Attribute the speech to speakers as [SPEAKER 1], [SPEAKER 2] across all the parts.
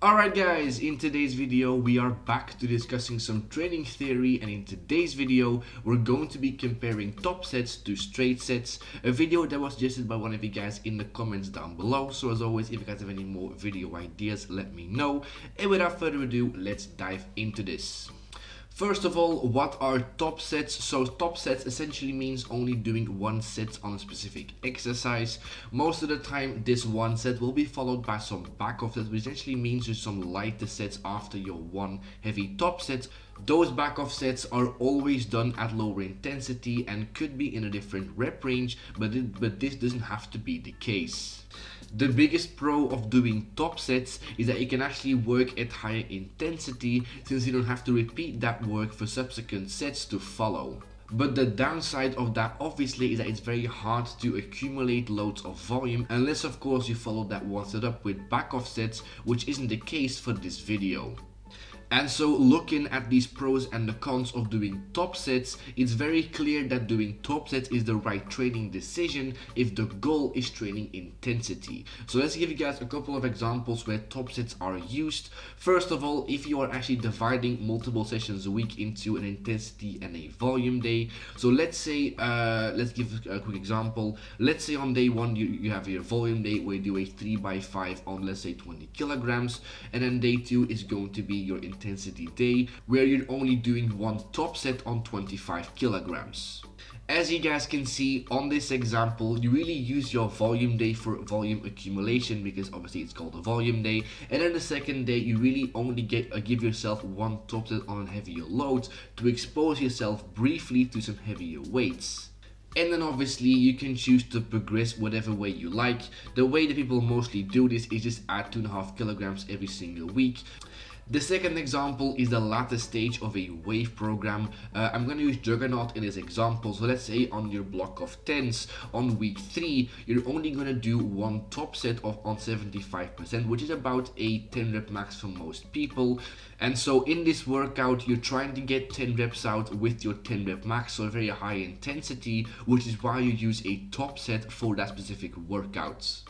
[SPEAKER 1] Alright guys, in today's video we are back to discussing some training theory, and in today's video we're going to be comparing top sets to straight sets, a video that was suggested by one of you guys in the comments down below. So as always, if you guys have any more video ideas, let me know, and without further ado, let's dive into this. First of all, what are top sets? So top sets essentially means only doing one set on a specific exercise. Most of the time this one set will be followed by some back off sets, which essentially means just some lighter sets after your one heavy top set. Those back off sets are always done at lower intensity and could be in a different rep range, but this doesn't have to be the case. The biggest pro of doing top sets is that you can actually work at higher intensity, since you don't have to repeat that work for subsequent sets to follow. But the downside of that obviously is that it's very hard to accumulate loads of volume, unless of course you follow that one setup with back off sets, which isn't the case for this video. And so looking at these pros and the cons of doing top sets, it's very clear that doing top sets is the right training decision if the goal is training intensity. So let's give you guys a couple of examples where top sets are used. First of all, if you are actually dividing multiple sessions a week into an intensity and a volume day. So let's say, let's give a quick example. Let's say on day one you have your volume day where you do a 3x5 on, let's say, 20 kilograms, and then day two is going to be your intensity day where you're only doing one top set on 25 kilograms. As you guys can see on this example, you really use your volume day for volume accumulation, because obviously it's called a volume day, and then the second day you really only give yourself one top set on heavier loads to expose yourself briefly to some heavier weights. And then obviously you can choose to progress whatever way you like. The way that people mostly do this is just add 2.5 kilograms every single week. The second example is the latter stage of a wave program. I'm going to use Juggernaut in this example. So let's say on your block of 10s on week 3, you're only going to do one top set on 75%, which is about a 10 rep max for most people. And so in this workout, you're trying to get 10 reps out with your 10 rep max, so a very high intensity, which is why you use a top set for that specific workout.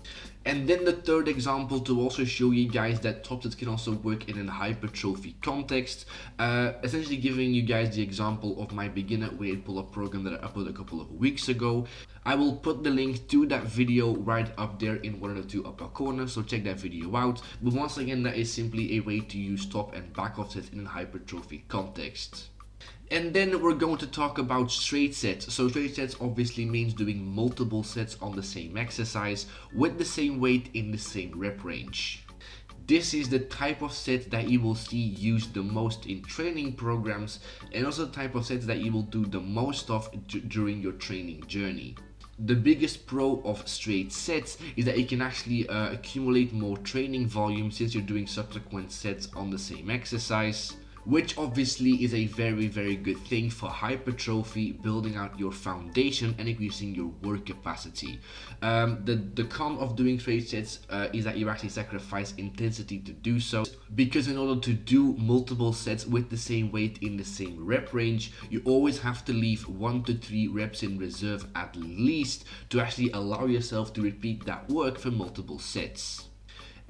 [SPEAKER 1] And then the third example, to also show you guys that top sets can also work in a hypertrophy context, essentially giving you guys the example of my beginner weight pull-up program that I uploaded a couple of weeks ago. I will put the link to that video right up there in one of the two upper corners, so check that video out. But once again, that is simply a way to use top and back off sets in a hypertrophy context. And then we're going to talk about straight sets. So straight sets obviously means doing multiple sets on the same exercise with the same weight in the same rep range. This is the type of set that you will see used the most in training programs, and also the type of sets that you will do the most of during your training journey. The biggest pro of straight sets is that you can actually accumulate more training volume, since you're doing subsequent sets on the same exercise, which obviously is a very good thing for hypertrophy, building out your foundation and increasing your work capacity. The con of doing straight sets is that you actually sacrifice intensity to do so, because in order to do multiple sets with the same weight in the same rep range, you always have to leave 1 to 3 reps in reserve at least to actually allow yourself to repeat that work for multiple sets.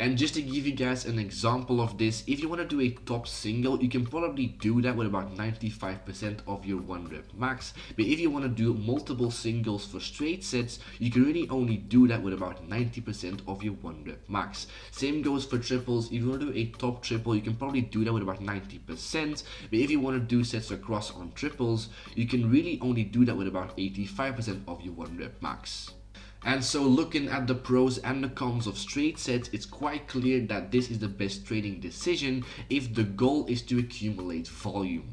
[SPEAKER 1] And just to give you guys an example of this, if you want to do a top single, you can probably do that with about 95% of your 1 rep max. But if you want to do multiple singles for straight sets, you can really only do that with about 90% of your 1 rep max. Same goes for triples. If you want to do a top triple, you can probably do that with about 90%. But if you want to do sets across on triples, you can really only do that with about 85% of your 1 rep max. And so looking at the pros and the cons of straight sets, it's quite clear that this is the best training decision if the goal is to accumulate volume.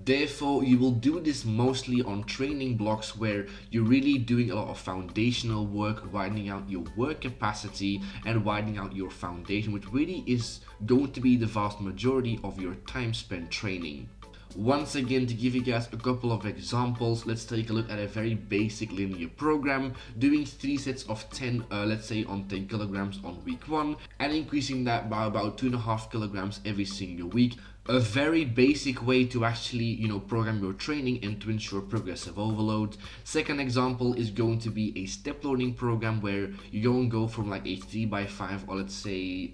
[SPEAKER 1] Therefore, you will do this mostly on training blocks where you're really doing a lot of foundational work, widening out your work capacity and widening out your foundation, which really is going to be the vast majority of your time spent training. Once again, to give you guys a couple of examples, let's take a look at a very basic linear program, doing 3 sets of 10, let's say on 10 kilograms on week 1, and increasing that by about 2.5 kilograms every single week. A very basic way to actually, program your training and to ensure progressive overload. Second example is going to be a step loading program where you go from like a 3x5 or let's say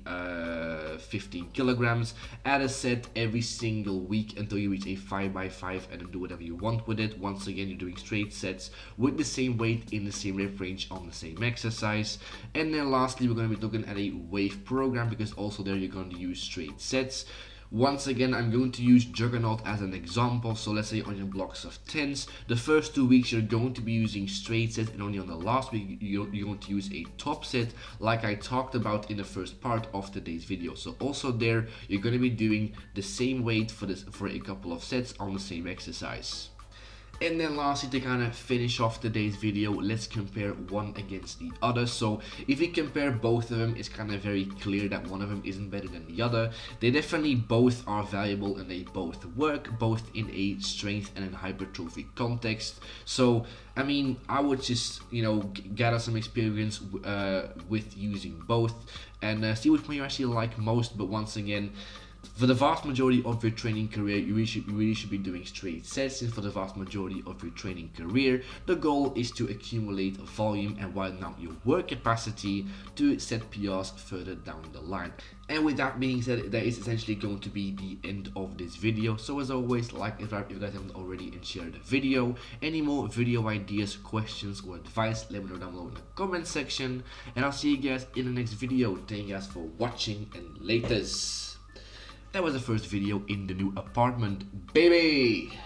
[SPEAKER 1] 15 kilograms at a set every single week until you reach a 5x5, and then do whatever you want with it. Once again, you're doing straight sets with the same weight in the same rep range on the same exercise. And then lastly, we're going to be looking at a wave program, because also there you're going to use straight sets. Once again, I'm going to use Juggernaut as an example. So let's say on your blocks of 10s, the first 2 weeks you're going to be using straight sets, and only on the last week you're going to use a top set, like I talked about in the first part of today's video. So also there, you're going to be doing the same weight for a couple of sets on the same exercise. And then lastly, to kind of finish off today's video, let's compare one against the other. So if we compare both of them, it's kind of very clear that one of them isn't better than the other. They definitely both are valuable, and they both work, both in a strength and in hypertrophy context. So I mean, I would just, you know, gather some experience with using both, and see which one you actually like most. But once again, for the vast majority of your training career, you really should be doing straight sets, and for the vast majority of your training career, the goal is to accumulate volume and widen out your work capacity to set PRs further down the line. And with that being said, that is essentially going to be the end of this video. So as always, like if you guys haven't already, and share the video. Any more video ideas, questions, or advice, let me know down below in the comment section. And I'll see you guys in the next video. Thank you guys for watching, and laters. That was the first video in the new apartment, baby!